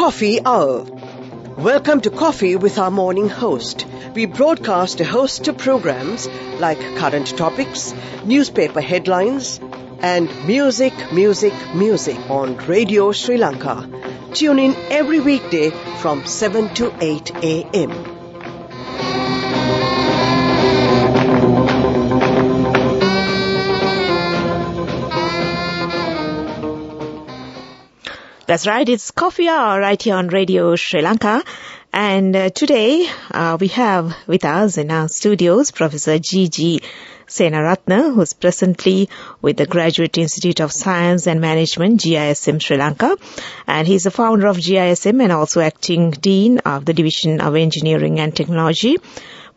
Coffee Hour. Welcome to Coffee with our morning host. We broadcast a host of programs like current topics, newspaper headlines, and music on Radio Sri Lanka. Tune in every weekday from 7 to 8 a.m. That's right, it's Coffee Hour right here on Radio Sri Lanka. And today we have with us in our studios Professor G.G. Senaratne, who's presently with the Graduate Institute of Science and Management, GISM Sri Lanka. And he's the founder of GISM and also acting Dean of the Division of Engineering and Technology.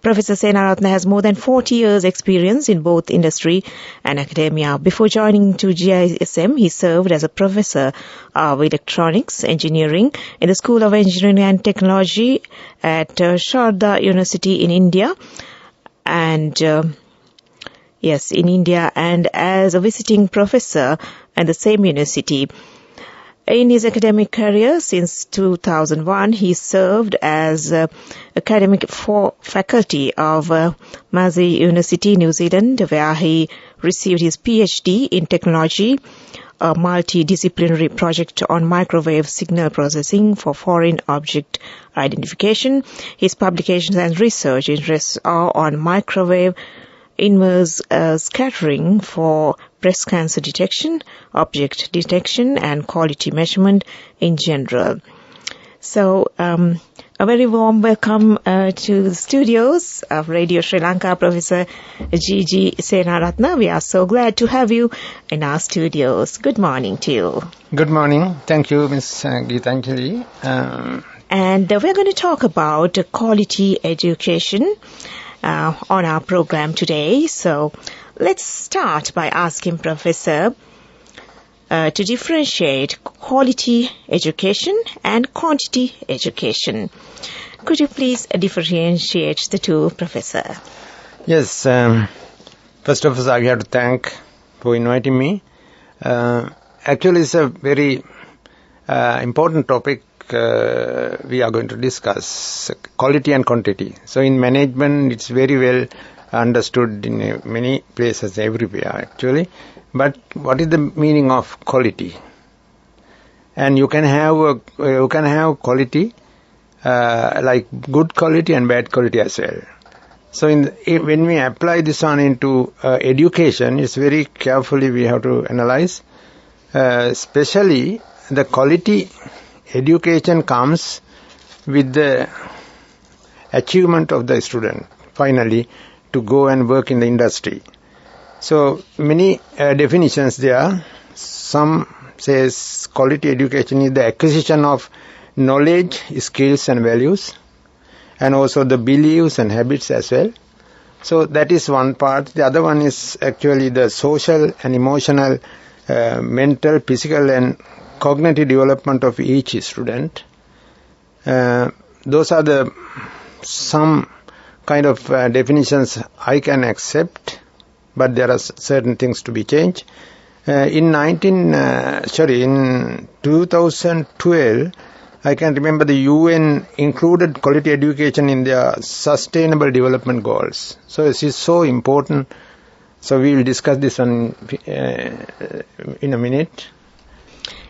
Professor Senaratne has more than 40 years experience in both industry and academia. Before joining to GISM, he served as a professor of electronics engineering in the School of Engineering and Technology at Sharda University in India. And in India, and as a visiting professor at the same university. In his academic career since 2001, he served as academic faculty of Massey University, New Zealand, where he received his PhD in technology, a multidisciplinary project on microwave signal processing for foreign object identification. His publications and research interests are on microwave inverse scattering for breast cancer detection, object detection, and quality measurement in general. So, a very warm welcome to the studios of Radio Sri Lanka, Professor G.G. Senaratne. We are so glad to have you in our studios. Good morning to you. Good morning. Thank you, Ms. Gitanjali. And we're going to talk about quality education on our program today. So let's start by asking Professor to differentiate quality education and quantity education. Could you please differentiate the two, Professor? Yes. First of all, I have to thank for inviting me. Actually, it's a very important topic we are going to discuss, quality and quantity. So in management, it's very well understood in many places, everywhere actually. But what is the meaning of quality? And you can have quality like good quality and bad quality as well. So when we apply this on into education, it's very carefully we have to analyze, especially the quality education comes with the achievement of the student, finally, to go and work in the industry. So, many definitions there. Some says quality education is the acquisition of knowledge, skills and values, and also the beliefs and habits as well. So, that is one part. The other one is actually the social and emotional, mental, physical and cognitive development of each student. Those are the some kind of definitions I can accept, but there are certain things to be changed. In 2012, I can remember the UN included quality education in their sustainable development goals. So this is so important. So we will discuss this in a minute.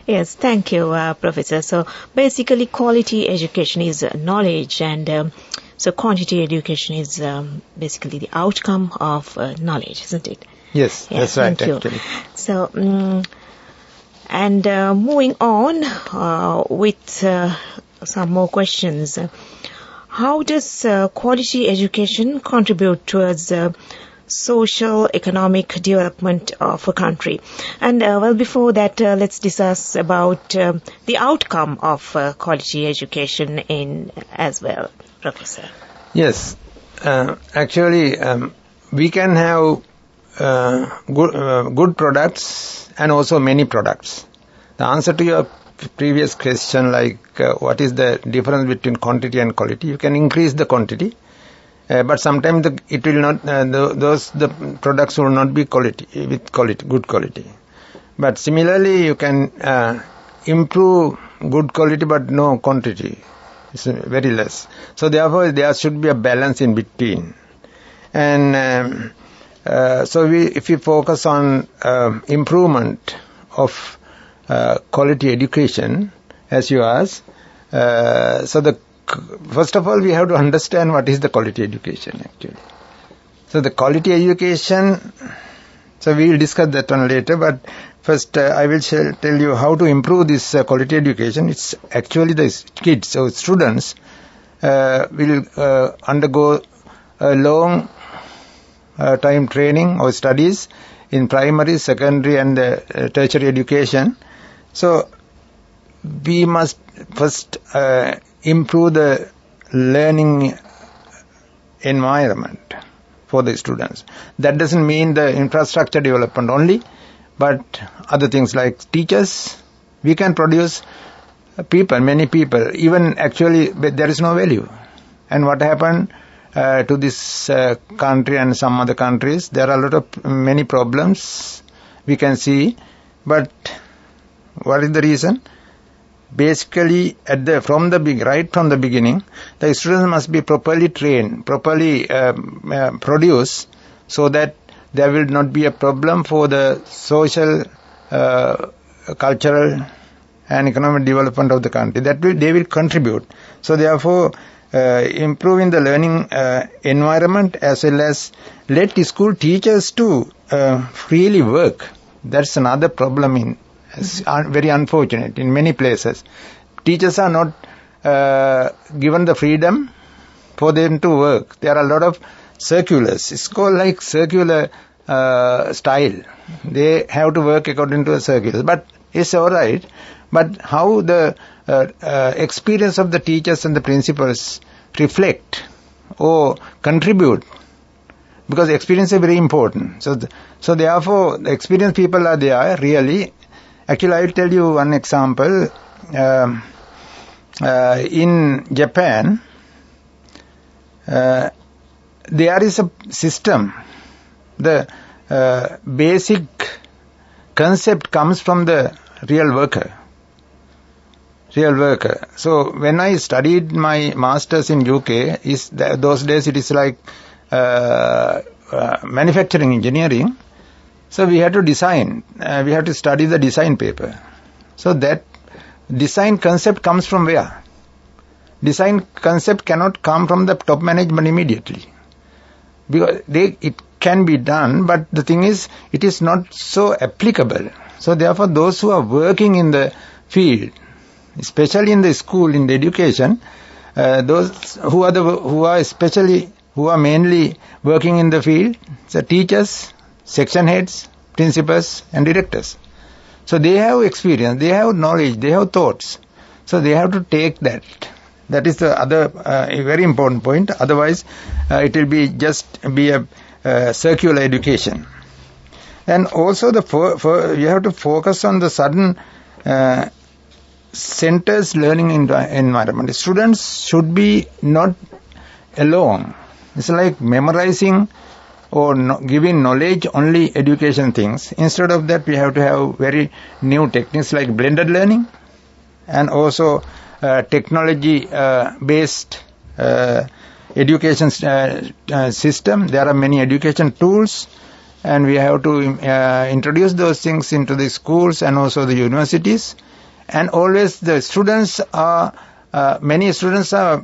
Yes, thank you, Professor. So basically quality education is knowledge, and so quantity education is basically the outcome of knowledge, isn't it? Yes, yeah, that's right, actually. So, moving on with some more questions. How does quality education contribute towards social, economic development of a country? And before that, let's discuss about the outcome of quality education as well, Professor. Yes, actually, we can have good products and also many products. The answer to your previous question, like what is the difference between quantity and quality, you can increase the quantity. But sometimes it will not. The products will not be good quality. But similarly, you can improve good quality but no quantity. It's very less. So therefore there should be a balance in between. And so if we focus on improvement of quality education, as you asked, first of all we have to understand what is the quality education actually. So the quality education, so we will discuss that one later, but first I will tell you how to improve this quality education. It's actually the kids, so students will undergo a long time training or studies in primary, secondary and tertiary education. So we must first improve the learning environment for the students. That doesn't mean the infrastructure development only, but other things like teachers. We can produce people, many people, even actually there is no value. And what happened to this country and some other countries, there are many problems we can see, but what is the reason? Basically, right from the beginning, the students must be properly trained, properly produced, so that there will not be a problem for the social, cultural and economic development of the country. They will contribute. So therefore, improving the learning environment as well as let school teachers to freely work. That's another problem very unfortunate in many places. Teachers are not given the freedom for them to work. There are a lot of circulars. It's called like circular style. They have to work according to a circular. But it's all right. But how the experience of the teachers and the principals reflect or contribute, because experience is very important. So therefore, the experienced people are there really. Actually, I will tell you one example. In Japan, there is a system. The basic concept comes from the real worker. So when I studied my masters in UK, those days it is like manufacturing engineering. So we had to design, we had to study the design paper. So that design concept comes from where? Design concept cannot come from the top management immediately. Because it can be done, but the thing is, it is not so applicable. So therefore, those who are working in the field, especially in the school, in the education, those who are mainly working in the field, the teachers, section heads, principals and directors. So they have experience, they have knowledge, they have thoughts. So they have to take that. That is the other very important point. Otherwise, it will be a circular education. And also you have to focus on the sudden centers learning environment. Students should be not alone. It's like memorizing or giving knowledge only education things. Instead of that, we have to have very new techniques like blended learning and also technology based education system. There are many education tools, and we have to introduce those things into the schools and also the universities. And always the students are many students are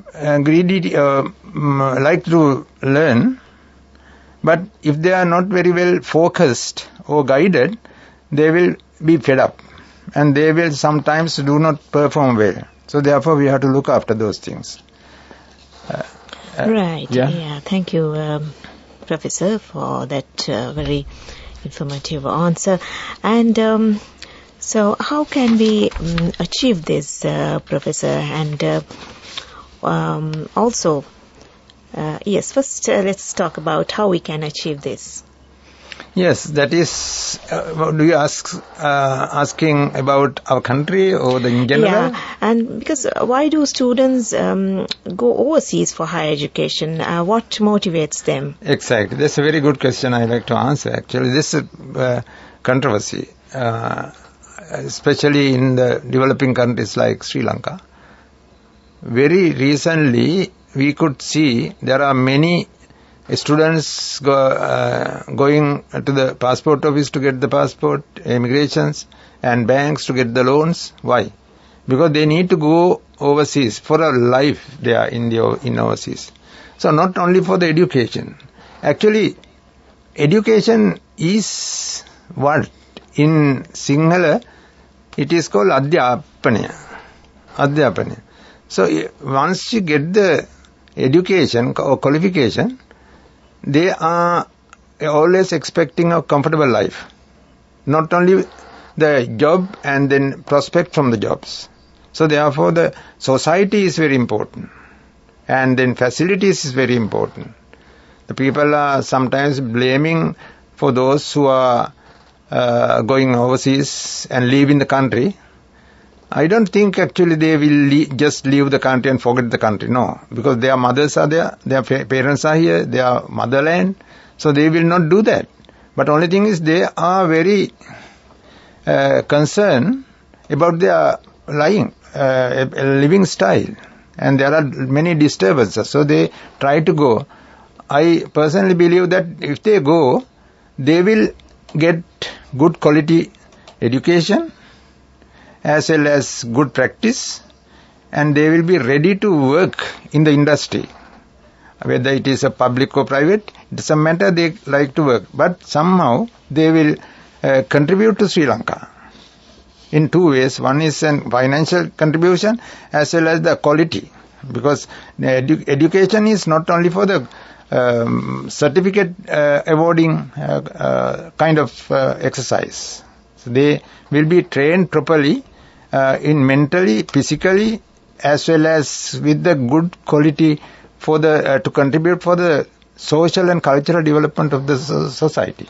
greedy, like to learn, but if they are not very well focused or guided, they will be fed up and they will sometimes do not perform well. So therefore we have to look after those things. Right. Yeah. Thank you, Professor, for that very informative answer. And so how can we achieve this, Professor? And also, yes, first let's talk about how we can achieve this. Yes, that is, do you asking about our country or in general? Yeah, and because why do students go overseas for higher education? What motivates them? Exactly. That's a very good question I like to answer actually. This is controversy. especially in the developing countries like Sri Lanka. Very recently, we could see there are many students going to the passport office to get the passport, immigrations, and banks to get the loans. Why? Because they need to go overseas for a life there in overseas. So not only for the education. Actually, education is what in Sinhala it is called Adhyapana. So once you get the education or qualification, they are always expecting a comfortable life. Not only the job and then prospect from the jobs. So therefore the society is very important. And then facilities is very important. The people are sometimes blaming for those who are going overseas and leaving the country. I don't think actually they will just leave the country and forget the country. No, because their mothers are there, their parents are here, their motherland. So they will not do that. But only thing is they are very concerned about their living style. And there are many disturbances. So they try to go. I personally believe that if they go, they will get good quality education as well as good practice, and they will be ready to work in the industry. Whether it is a public or private, it doesn't matter, they like to work. But somehow they will contribute to Sri Lanka in two ways. One is a financial contribution as well as the quality. Because the education is not only for the certificate awarding kind of exercise. So they will be trained properly in mentally, physically, as well as with the good quality for the to contribute for the social and cultural development of the society.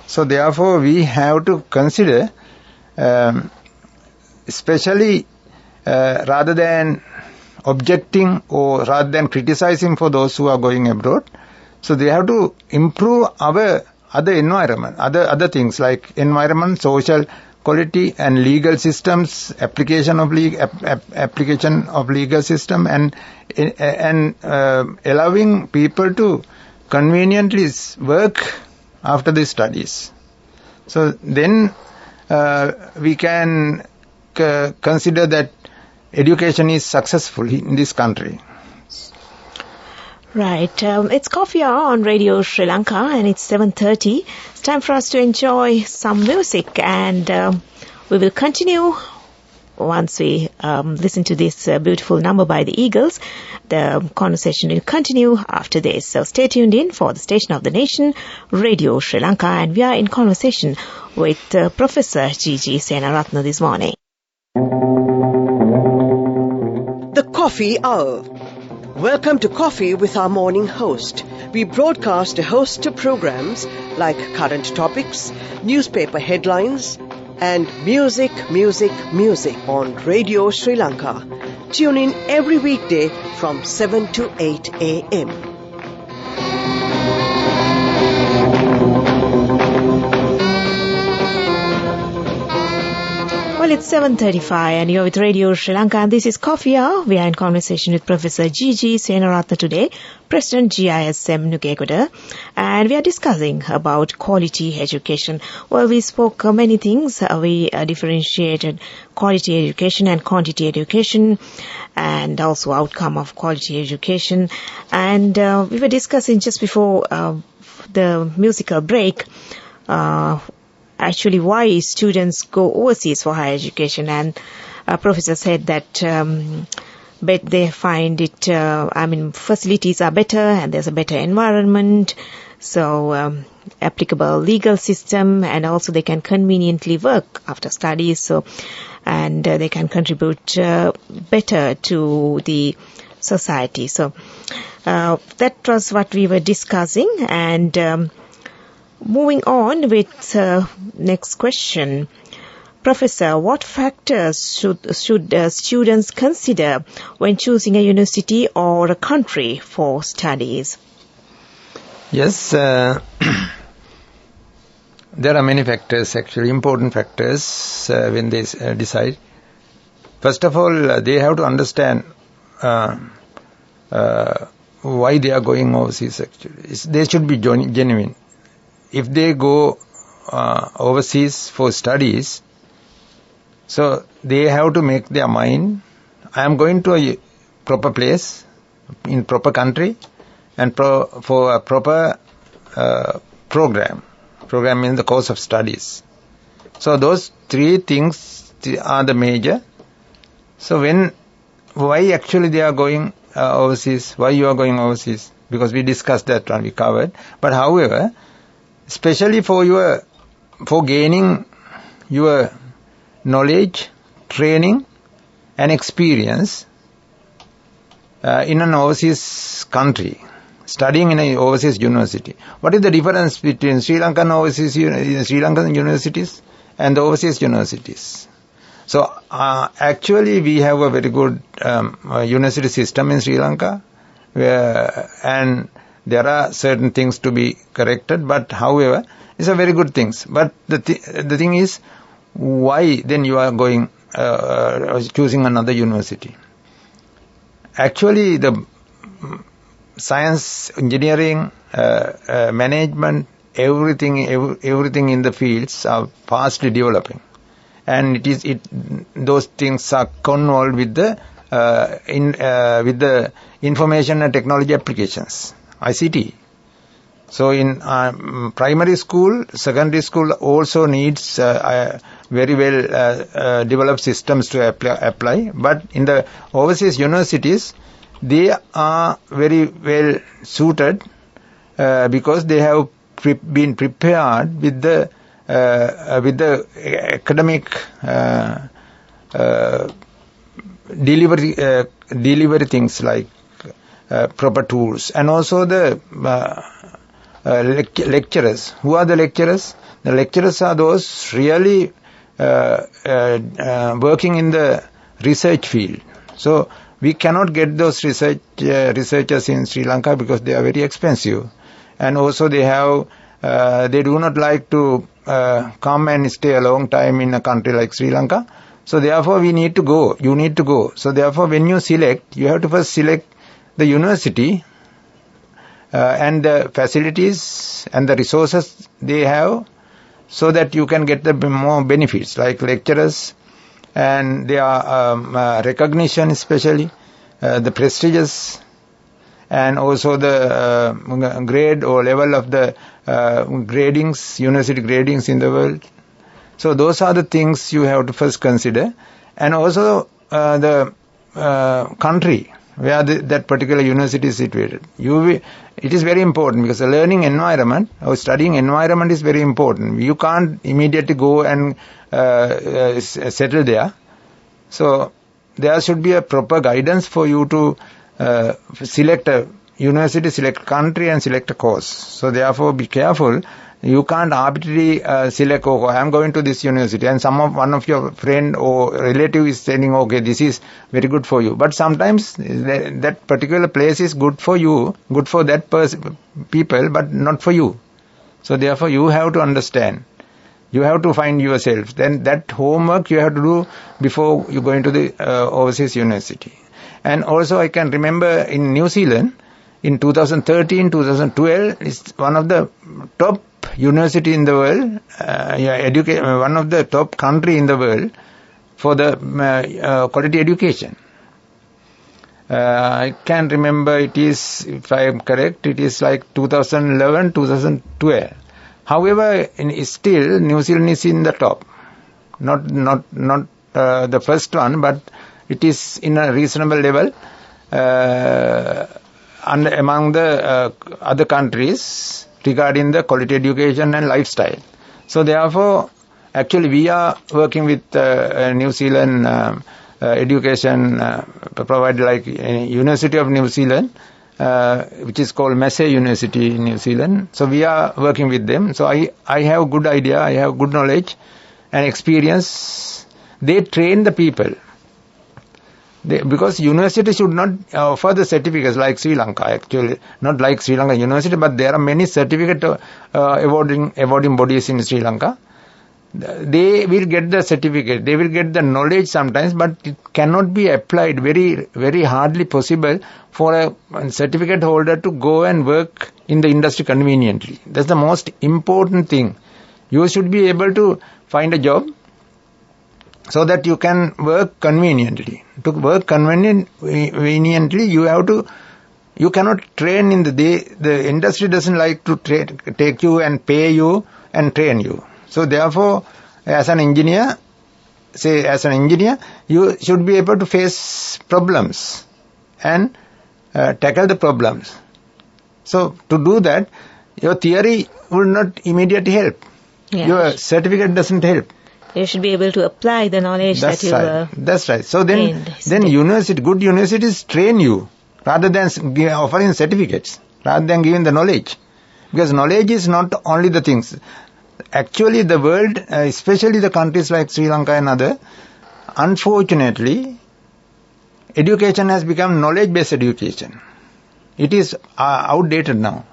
So therefore we have to consider, especially rather than objecting or rather than criticizing for those who are going abroad, so they have to improve our other environment, other things like environment, social quality and legal systems, application of legal system, and allowing people to conveniently work after the studies. So then we can consider that education is successful in this country. Right. It's Coffee Hour on Radio Sri Lanka and it's 7:30. It's time for us to enjoy some music, and we will continue once we listen to this beautiful number by the Eagles. The conversation will continue after this. So stay tuned in for the station of the nation, Radio Sri Lanka, and we are in conversation with Professor G.G. Senaratne this morning. The Coffee Hour. Welcome to Coffee with our morning host. We broadcast a host of programs like current topics, newspaper headlines, and music on Radio Sri Lanka. Tune in every weekday from 7 to 8 a.m. Well, it's 7:35 and you're with Radio Sri Lanka, and this is Coffee Hour. We are in conversation with Professor G.G. Senaratne today, President GISM Nugegoda, and we are discussing about quality education. Well, we spoke many things. We differentiated quality education and quantity education, and also outcome of quality education. And we were discussing just before the musical break actually why students go overseas for higher education, and professor said that but they find it facilities are better and there's a better environment, so applicable legal system, and also they can conveniently work after studies, so and they can contribute better to the society. So that was what we were discussing, and moving on with next question. Professor, what factors should students consider when choosing a university or a country for studies? Yes, there are many factors, actually, important factors when they decide. First of all, they have to understand why they are going overseas, actually. They should be genuine. If they go overseas for studies, so they have to make their mind, I am going to a proper place, in proper country, and for a proper program in the course of studies. So those three things are the major. So why actually they are going overseas, why you are going overseas? Because we discussed that one, we covered. But however, especially for gaining your knowledge, training and experience in an overseas country, studying in an overseas university. What is the difference between Sri Lankan universities and the overseas universities? So actually we have a very good university system in Sri Lanka, and there are certain things to be corrected, but however, it's a very good things. But the thing is, why then you are going, choosing another university? Actually, the science, engineering, management, everything in the fields are fastly developing, and those things are convolved with the information and technology applications, ICT. So in primary school, secondary school also needs very well developed systems to apply. But in the overseas universities, they are very well suited because they have been prepared with the academic delivery things like proper tools, and also the lecturers. Who are the lecturers? The lecturers are those really working in the research field. So we cannot get those researchers in Sri Lanka because they are very expensive, and also they do not like to come and stay a long time in a country like Sri Lanka. So therefore you need to go. So therefore when you select, you have to first select the university and the facilities and the resources they have, so that you can get the more benefits like lecturers and their recognition, especially the prestigious, and also the grade or level of the gradings, university gradings in the world. So those are the things you have to first consider, and also the country where that particular university is situated. It is very important because the learning environment or studying environment is very important. You can't immediately go and settle there. So there should be a proper guidance for you to select a university, select a country and select a course. So therefore be careful. You can't arbitrarily select, I am going to this university, and one of your friend or relative is saying, okay, this is very good for you. But sometimes that particular place is good for you, good for that people, but not for you. So therefore you have to understand. You have to find yourself. Then that homework you have to do before you go into the overseas university. And also I can remember in New Zealand, in 2013, 2012, it's one of the top university in the world, one of the top country in the world for the quality education. I can remember it is, if I am correct, it is like 2011, 2012. However, still New Zealand is in the top. Not the first one, but it is in a reasonable level among the other countries regarding the quality education and lifestyle. So therefore, actually we are working with New Zealand education provider like University of New Zealand, which is called Massey University in New Zealand. So we are working with them. So I have good idea, I have good knowledge and experience. They train the people. Because university should not offer the certificates like Sri Lanka, actually. Not like Sri Lanka University, but there are many certificate awarding bodies in Sri Lanka. They will get the certificate, they will get the knowledge sometimes, but it cannot be applied, very, very hardly possible for a certificate holder to go and work in the industry conveniently. That's the most important thing. You should be able to find a job so that you can work conveniently. To work conveniently, you cannot train in the industry doesn't like to take you and pay you and train you. So therefore, as an engineer, you should be able to face problems and tackle the problems. So to do that, your theory will not immediately help. Yeah. Your certificate doesn't help. You should be able to apply the knowledge that you That's right. So then good universities train you rather than offering certificates, rather than giving the knowledge. Because knowledge is not only the things. Actually, the world, especially the countries like Sri Lanka and other, unfortunately, education has become knowledge-based education. It is outdated now.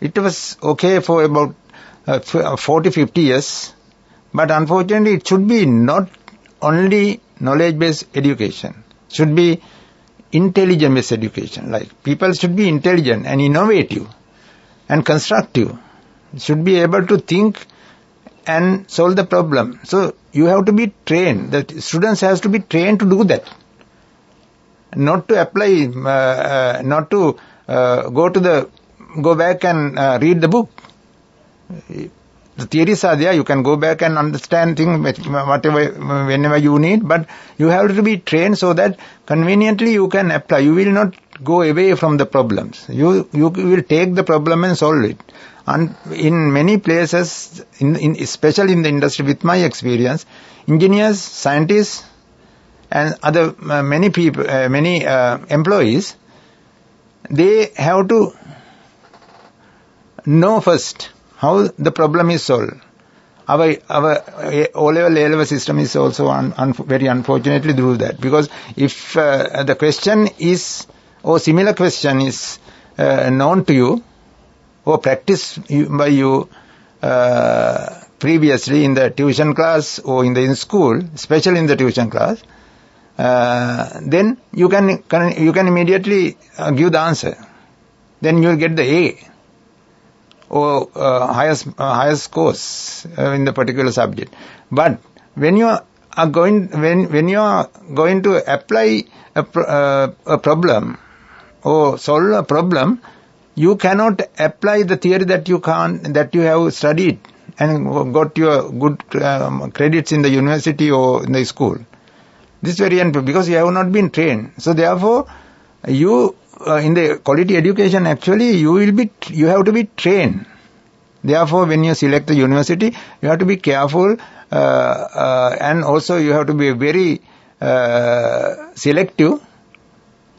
It was okay for about 40, 50 years, but unfortunately, it should be not only knowledge-based education. It should be intelligence-based education. Like people should be intelligent and innovative and constructive. Should be able to think and solve the problem. So you have to be trained. The students have to be trained to do that. Not to apply, not to go back and read the book. The theories are there. You can go back and understand things whenever you need. But you have to be trained so that conveniently you can apply. You will not go away from the problems. You will take the problem and solve it. And in many places, especially in the industry, with my experience, engineers, scientists, and other many people, many employees, they have to know first how the problem is solved. Our O-level, A-level system is also very unfortunately do that. Because if the question is, or similar question is known to you, or practiced by you previously in the tuition class or in school, especially in the tuition class, then you can immediately give the answer. Then you will get the A or highest scores in the particular subject. But when you are going to apply a problem or solve a problem, you cannot apply the theory that you have studied and got your good credits in the university or in the school. This is very important because you have not been trained. So therefore, you in the quality education actually you have to be trained. Therefore, when you select the university, you have to be careful and also you have to be very selective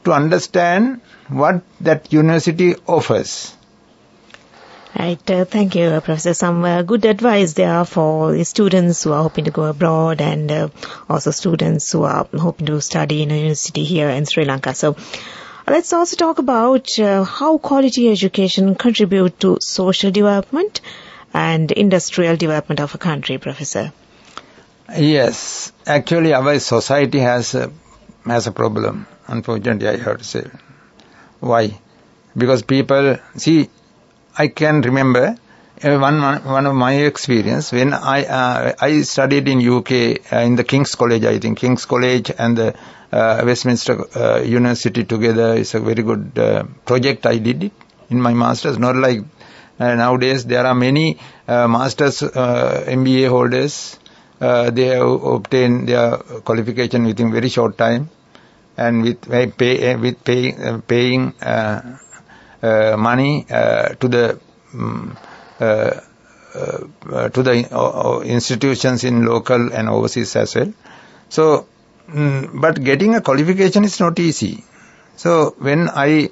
to understand what that university offers. Right. Thank you, Professor. Some good advice there for the students who are hoping to go abroad and also students who are hoping to study in a university here in Sri Lanka. So let's also talk about how quality education contribute to social development and industrial development of a country, Professor. Yes. Actually, our society has a problem. Unfortunately, I have to say. Why? Because people, see, I can remember one of my experience when I studied in UK in the King's College, I think. King's College and the Westminster University together is a very good project. I did it in my master's. Not like nowadays there are many masters, MBA holders. They have obtained their qualification within very short time. And with paying money to the institutions in local and overseas as well. So, but getting a qualification is not easy. So when I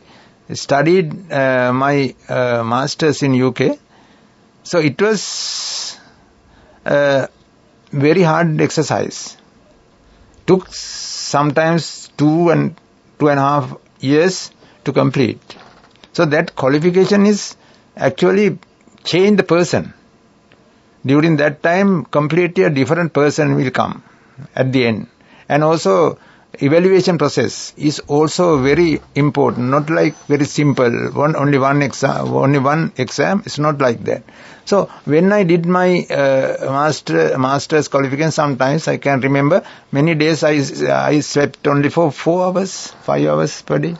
studied my masters in UK, so it was a very hard exercise. Took sometimes 2.5 years to complete. So that qualification is actually change the person. During that time, completely a different person will come at the end. And also, evaluation process is also very important, not like very simple, only one exam, it's not like that. So, when I did my master's qualification, sometimes I can remember, many days I slept only for 4 hours, 5 hours per day.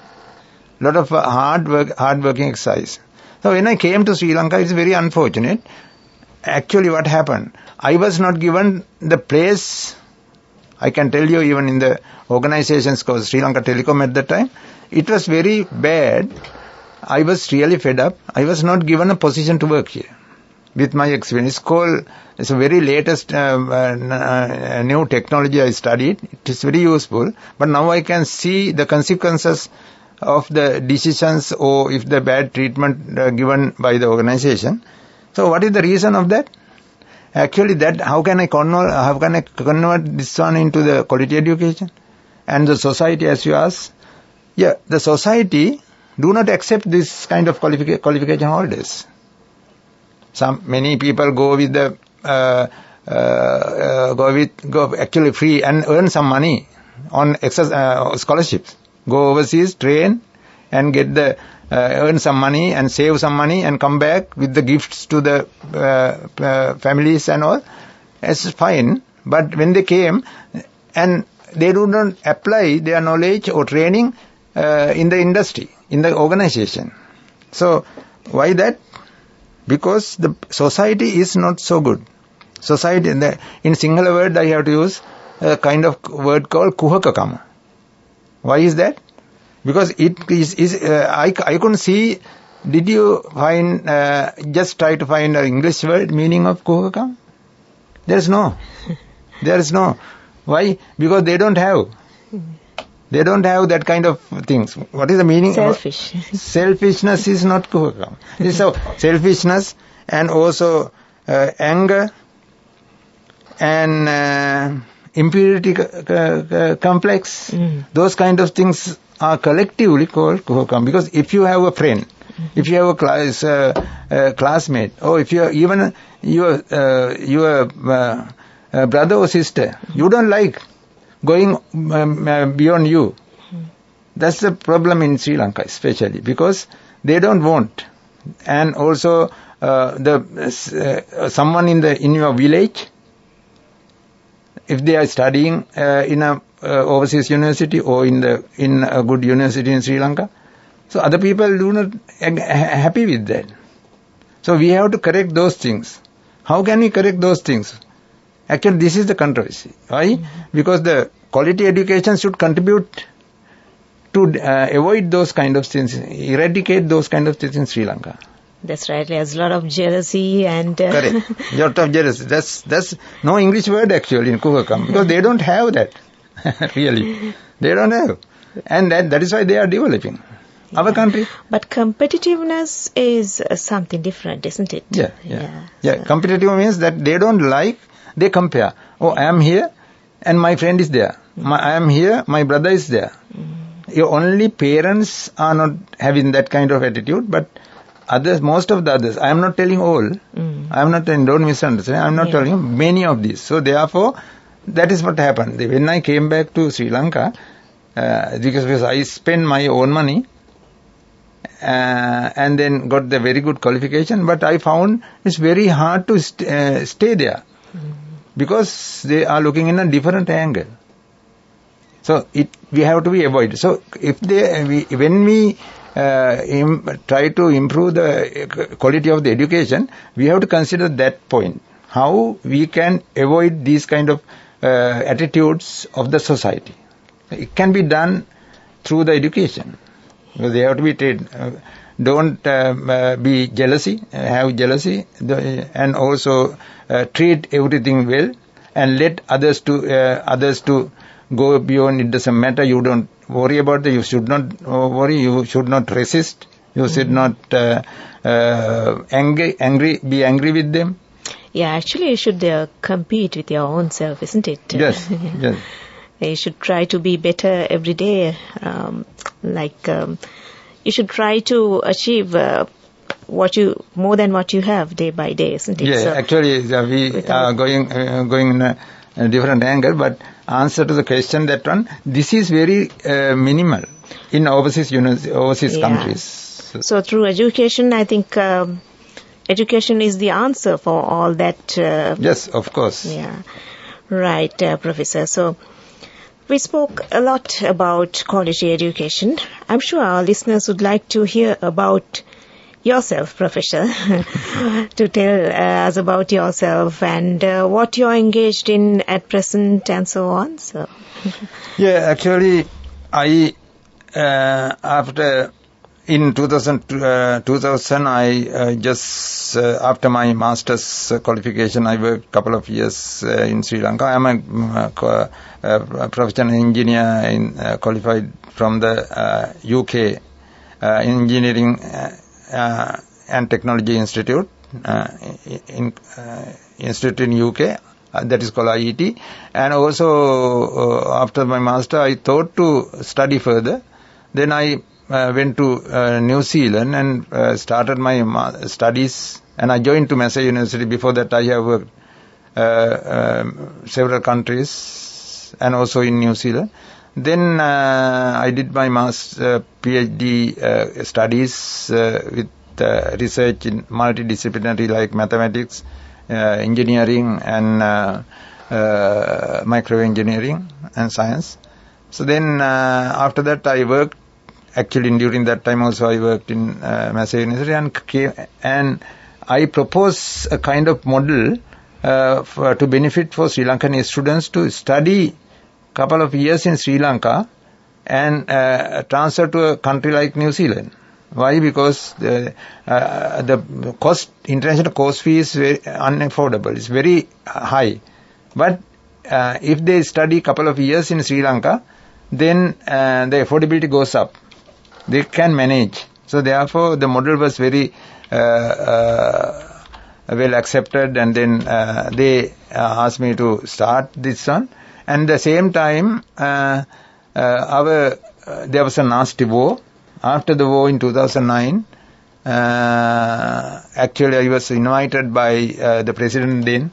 Lot of hard working exercise. So, when I came to Sri Lanka, it's very unfortunate. Actually, what happened? I was not given the place. I can tell you, even in the organizations called Sri Lanka Telecom at that time, it was very bad. I was really fed up. I was not given a position to work here with my experience. It's a very latest new technology I studied. It is very useful. But now I can see the consequences of the decisions or if the bad treatment given by the organization. So what is the reason of that? Actually, how can I convert this one into the quality education? And the society, as you ask, the society do not accept this kind of qualification holders. Many people go with the actually free and earn some money on scholarships. Go overseas, train, and get the earn some money and save some money and come back with the gifts to the families and all. It's fine. But when they came and they do not apply their knowledge or training in the industry, in the organization. So, why that? Because the society is not so good. Society, in Sinhala word I have to use a kind of word called kuhakakama. Why is that? Because it is I couldn't see, did you find, just try to find an English word meaning of kuhakakama? There is no. Why? Because they don't have. They don't have that kind of things. What is the meaning? Selfish. Selfishness is not kuhakam. So selfishness and also anger and impurity complex. Those kind of things are collectively called kuhakam. Because if you have a friend, if you have a classmate, or if you are even your brother or sister, you don't like going beyond you. That's the problem in Sri Lanka, especially because they don't want. And also someone in your village, if they are studying in a overseas university or in a good university in Sri Lanka, so other people do not happy with that. So we have to correct those things. How can we correct those things? Actually, this is the controversy. Why? Because the quality education should contribute to avoid those kind of things, eradicate those kind of things in Sri Lanka. That's right. There's a lot of jealousy and... Correct. A lot of jealousy. That's no English word actually in kuhakam, because they don't have that. Really. They don't have. And that is why they are developing. Yeah. Our country. But competitiveness is something different, isn't it? Yeah. So. Competitive means that they don't like, they compare. Oh, I am here and my friend is there. I am here, my brother is there. Only parents are not having that kind of attitude, but most of the others, I am not telling all. I am not telling, don't misunderstand, I am not telling many of these. So therefore, that is what happened. When I came back to Sri Lanka, because I spent my own money, and then got the very good qualification, but I found it's very hard to stay there. Because they are looking in a different angle. So we have to be avoided. So when we try to improve the quality of the education, we have to consider that point. How we can avoid these kind of attitudes of the society. It can be done through the education. Because they have to be treated. Don't be have jealousy, and also treat everything well, and let others to go beyond. It doesn't matter. You don't worry about it. You should not worry. You should not resist. You should not be angry with them. Yeah, actually, you should compete with your own self, isn't it? Yes. You should try to be better every day. You should try to achieve more than what you have day by day, isn't it? Yeah, so, actually, we are going in a different angle, but answer to the question that one, this is very minimal in overseas countries. So through education, I think education is the answer for all that. Yes, of course. Yeah, right, Professor. So we spoke a lot about quality education. I'm sure our listeners would like to hear about yourself, Professor, to tell us about yourself and what you're engaged in at present and so on. So, yeah, actually, I after in 2000 I just after my master's qualification, I worked a couple of years in Sri Lanka. I'm a professional engineer qualified from the UK Engineering and Technology Institute Institute in UK, that is called IET. And also after my master, I thought to study further. Then I went to New Zealand and started my studies, and I joined to Massey University. Before that, I have worked several countries and also in New Zealand. Then I did my PhD studies with research in multidisciplinary like mathematics, engineering and microengineering and science. So then after that I worked, actually during that time also I worked in Massey University and I proposed a kind of model to benefit for Sri Lankan students to study couple of years in Sri Lanka and transfer to a country like New Zealand. Why? Because the international course fee is very unaffordable. It's very high. But if they study couple of years in Sri Lanka, then the affordability goes up. They can manage. So therefore, the model was very well accepted, and then they asked me to start this one. And at the same time, there was a nasty war. After the war in 2009, actually I was invited by the president then.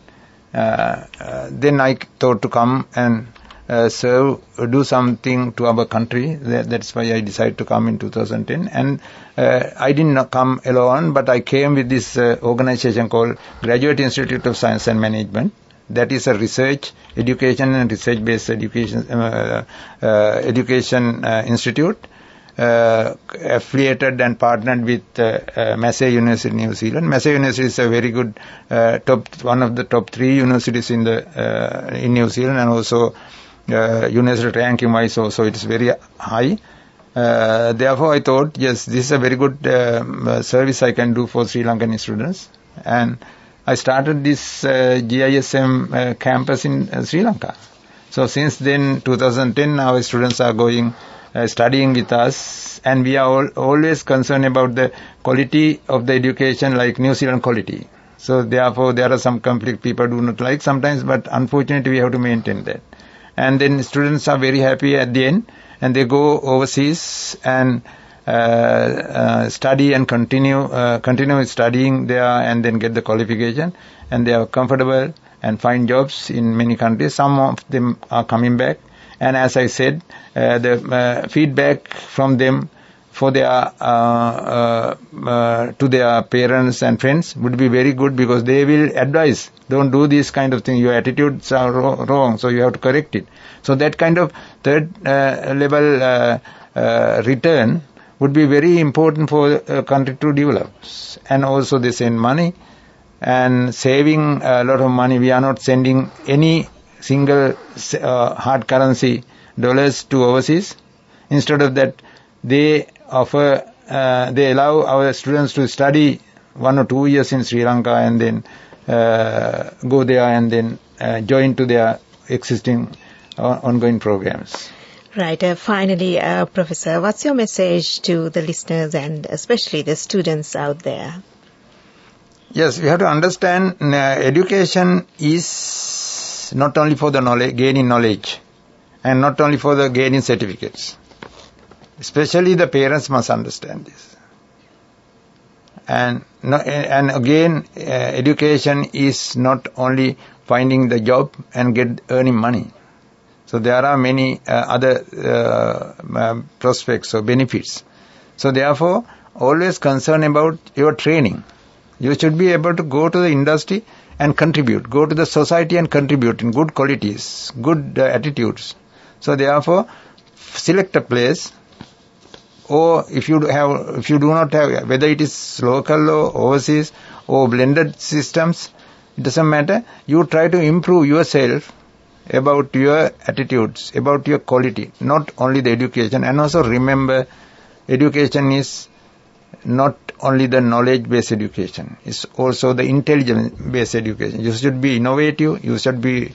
Then I thought to come and do something to our country. That's why I decided to come in 2010. And I did not come alone, but I came with this organization called Graduate Institute of Science and Management. That is a research, education and research-based education institute affiliated and partnered with Massey University, New Zealand. Massey University is a very good one of the top 3 universities in New Zealand, and also university ranking-wise also it is very high. Therefore, I thought, yes, this is a very good service I can do for Sri Lankan students, and I started this GISM campus in Sri Lanka. So since then, 2010, our students are going studying with us, and we are always concerned about the quality of the education, like New Zealand quality. So therefore, there are some conflict people do not like sometimes, but unfortunately, we have to maintain that. And then students are very happy at the end, and they go overseas and study and continue studying there, and then get the qualification, and they are comfortable and find jobs in many countries. Some of them are coming back, and as I said, the feedback from them for their to their parents and friends would be very good, because they will advise, don't do this kind of thing, your attitudes are wrong, so you have to correct it. So that kind of third level return would be very important for a country to develop. And also they send money and saving a lot of money. We are not sending any single hard currency dollars to overseas. Instead of that, they allow our students to study 1 or 2 years in Sri Lanka, and then go there and then join to their existing ongoing programs. Right. Finally, Professor, what's your message to the listeners and especially the students out there? Yes, we have to understand education is not only for the knowledge, gaining knowledge and not only for the gaining certificates. Especially the parents must understand this. And again, education is not only finding the job and earning money. So there are many other prospects or benefits. So therefore, always concern about your training. You should be able to go to the industry and contribute, go to the society and contribute in good qualities, good attitudes. So therefore, select a place, or if you do not have, whether it is local or overseas or blended systems, it doesn't matter. You try to improve yourself about your attitudes, about your quality, not only the education. And also remember, education is not only the knowledge-based education, it's also the intelligence-based education. You should be innovative, you should be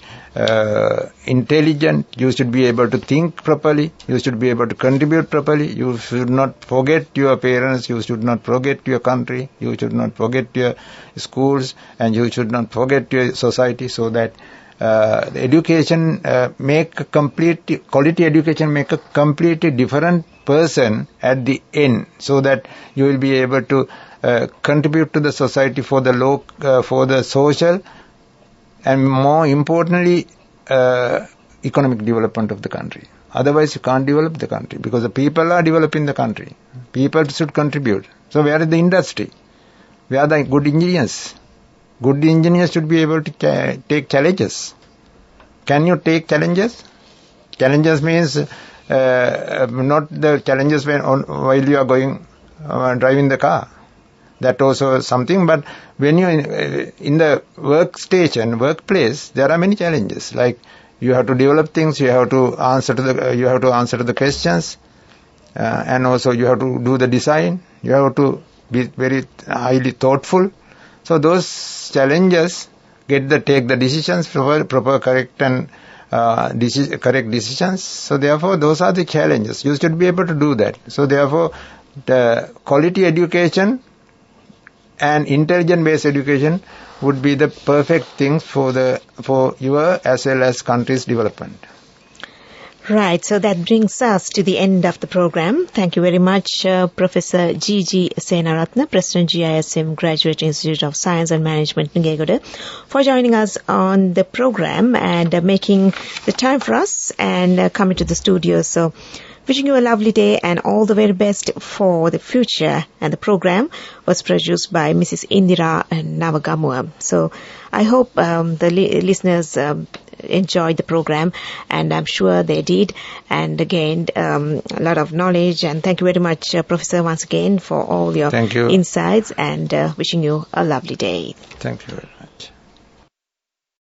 intelligent, you should be able to think properly, you should be able to contribute properly, you should not forget your parents, you should not forget your country, you should not forget your schools, and you should not forget your society, so that the education quality education make a completely different person at the end, so that you will be able to contribute to the society for the social, and more importantly, economic development of the country. Otherwise, you can't develop the country, because the people are developing the country. People should contribute. So where is the industry? Where are the good engineers? Good engineers should be able to take challenges. Can you take challenges? Challenges means not the challenges while you are driving the car. That also something. But when you in the workplace, there are many challenges. Like you have to develop things, you have to answer to the questions, and also you have to do the design. You have to be very highly thoughtful. So those challenges take the decisions, proper, correct and correct decisions. So therefore, those are the challenges. You should be able to do that. So therefore, the quality education and intelligence-based education would be the perfect things for your as well as country's development. Right, so that brings us to the end of the program. Thank you very much, Professor G.G. Senaratne, President GISM Graduate Institute of Science and Management, Nungegoda, for joining us on the program and making the time for us and coming to the studio. So, wishing you a lovely day and all the very best for the future. And the program was produced by Mrs. Indira Navagamua. So, I hope the listeners enjoyed the program, and I'm sure they did, and gained a lot of knowledge. And thank you very much, Professor, once again for all your insights, and wishing you a lovely day. Thank you.